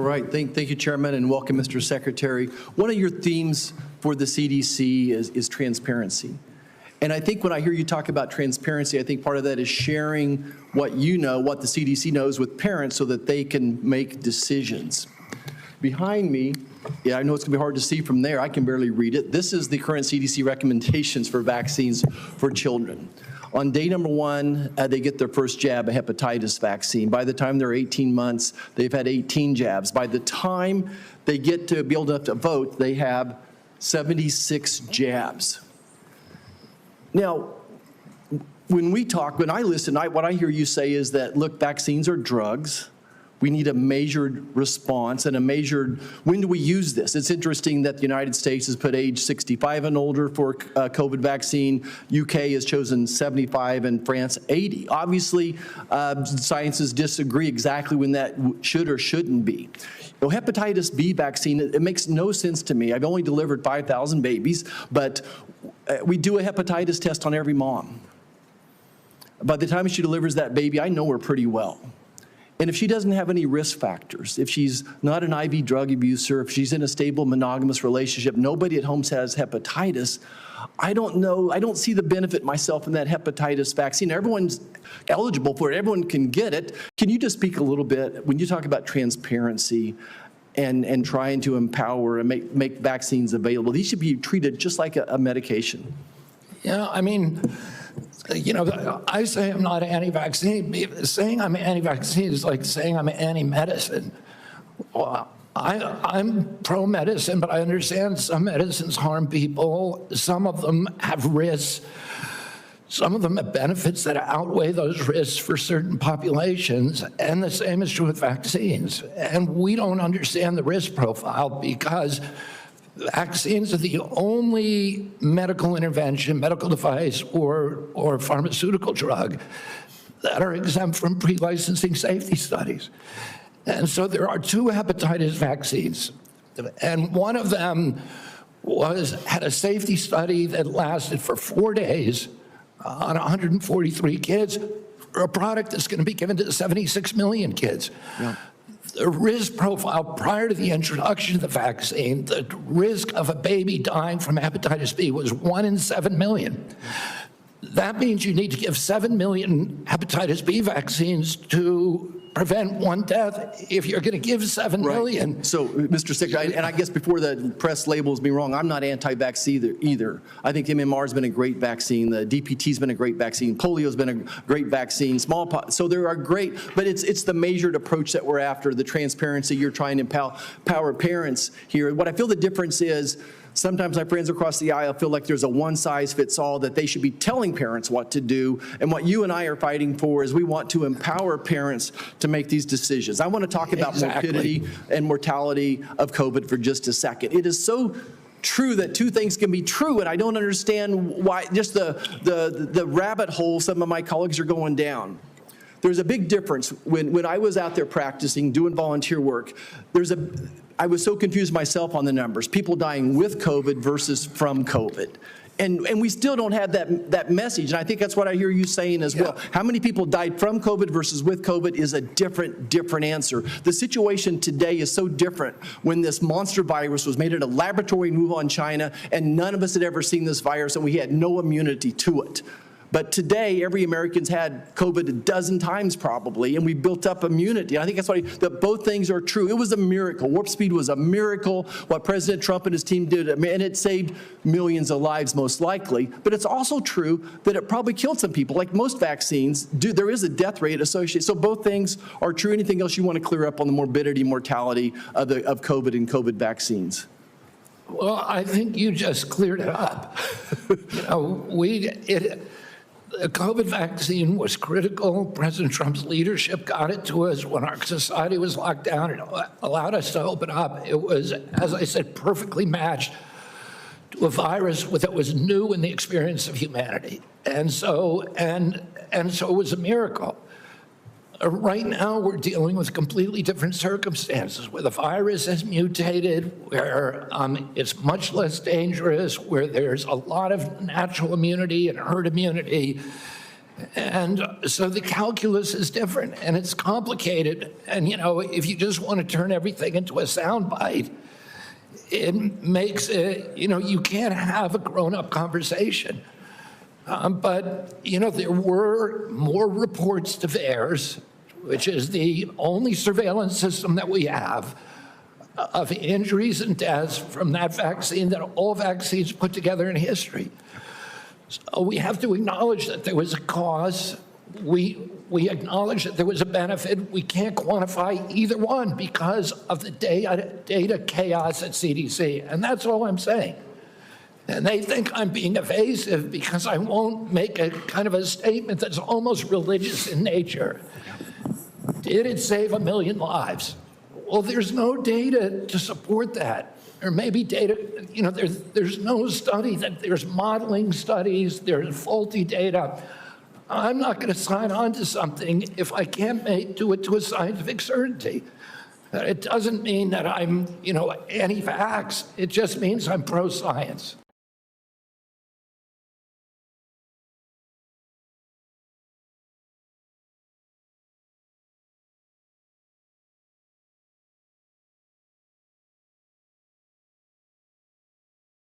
right. Thank you, Chairman, and welcome, Mr. Secretary. One of your themes for the CDC is transparency. And I think when I hear you talk about transparency, I think part of that is sharing what you know, what the CDC knows with parents so that they can make decisions. Behind me, I know it's going to be hard to see from there. I can barely read it. This is the current CDC recommendations for vaccines for children. On day number 1, they get their first jab, a hepatitis vaccine. By the time they're 18 months, they've had 18 jabs. By the time they get to be old enough to vote, they have 76 jabs. Now, when I listen, what I hear you say is that, look, vaccines are drugs. We need a measured response and a measured, when do we use this? It's interesting that the United States has put age 65 and older for COVID vaccine. UK has chosen 75 and France 80. Obviously, scientists disagree exactly when that should or shouldn't be. Hepatitis B vaccine, it makes no sense to me. I've only delivered 5,000 babies, but we do a hepatitis test on every mom. By the time she delivers that baby, I know her pretty well. And if she doesn't have any risk factors, if she's not an IV drug abuser, if she's in a stable monogamous relationship, nobody at home has hepatitis, I don't see the benefit myself in that hepatitis vaccine. Everyone's eligible for it, everyone can get it. Can you just speak a little bit, when you talk about transparency and trying to empower and make vaccines available, these should be treated just like a medication? Yeah, I mean, I say I'm not anti-vaccine. Saying I'm anti-vaccine is like saying I'm anti-medicine. Well, I'm pro-medicine, but I understand some medicines harm people. Some of them have risks. Some of them have benefits that outweigh those risks for certain populations, and the same is true with vaccines. And we don't understand the risk profile because vaccines are the only medical intervention, medical device, or pharmaceutical drug that are exempt from pre-licensing safety studies. And so there are 2 hepatitis vaccines, and one of them had a safety study that lasted for 4 days on 143 kids for a product that's going to be given to 76 million kids. Yeah. The risk profile prior to the introduction of the vaccine, the risk of a baby dying from hepatitis B was 1 in 7 million. That means you need to give 7 million hepatitis B vaccines to prevent 1 death if you're going to give 7 million. So, Mr. Secretary, and I guess before the press labels me wrong, I'm not anti-vax either. I think MMR's been a great vaccine. The DPT's been a great vaccine. Polio's been a great vaccine. Smallpox. So there are great, but it's the measured approach that we're after, the transparency. You're trying to empower parents here. What I feel the difference is, sometimes my friends across the aisle feel like there's a one-size-fits-all, that they should be telling parents what to do. And what you and I are fighting for is we want to empower parents to make these decisions. I want to talk about morbidity and mortality of COVID for just a second. It is so true that 2 things can be true, and I don't understand why, just the rabbit hole some of my colleagues are going down. There's a big difference. When I was out there practicing, doing volunteer work, I was so confused myself on the numbers. People dying with COVID versus from COVID. And we still don't have that message, and I think that's what I hear you saying as well. How many people died from COVID versus with COVID is a different answer. The situation today is so different when this monster virus was made at a laboratory in Wuhan, China, and none of us had ever seen this virus, and we had no immunity to it. But today, every American's had COVID a dozen times probably, and we built up immunity. I think that's why both things are true. It was a miracle. Warp speed was a miracle, what President Trump and his team did, and it saved millions of lives most likely. But it's also true that it probably killed some people. Like most vaccines do, there is a death rate associated. So both things are true. Anything else you want to clear up on the morbidity, mortality of COVID and COVID vaccines? Well, I think you just cleared it up. The COVID vaccine was critical. President Trump's leadership got it to us when our society was locked down. It allowed us to open up. It was, as I said, perfectly matched to a virus that was new in the experience of humanity. And so it was a miracle. Right now, we're dealing with completely different circumstances, where the virus has mutated, where it's much less dangerous, where there's a lot of natural immunity and herd immunity. And so the calculus is different and it's complicated. And, if you just want to turn everything into a soundbite, it makes it, you can't have a grown-up conversation. But, there were more reports to VAERS, which is the only surveillance system that we have, of injuries and deaths from that vaccine that all vaccines put together in history. So we have to acknowledge that there was a cause. We acknowledge that there was a benefit. We can't quantify either one because of the data chaos at CDC. And that's all I'm saying. And they think I'm being evasive because I won't make a kind of a statement that's almost religious in nature. Did it save 1 million lives? Well, there's no data to support that. Or maybe data, there's no study, that there's modeling studies, there's faulty data. I'm not going to sign on to something if I can't do it to a scientific certainty. It doesn't mean that I'm, anti-vax. It just means I'm pro-science.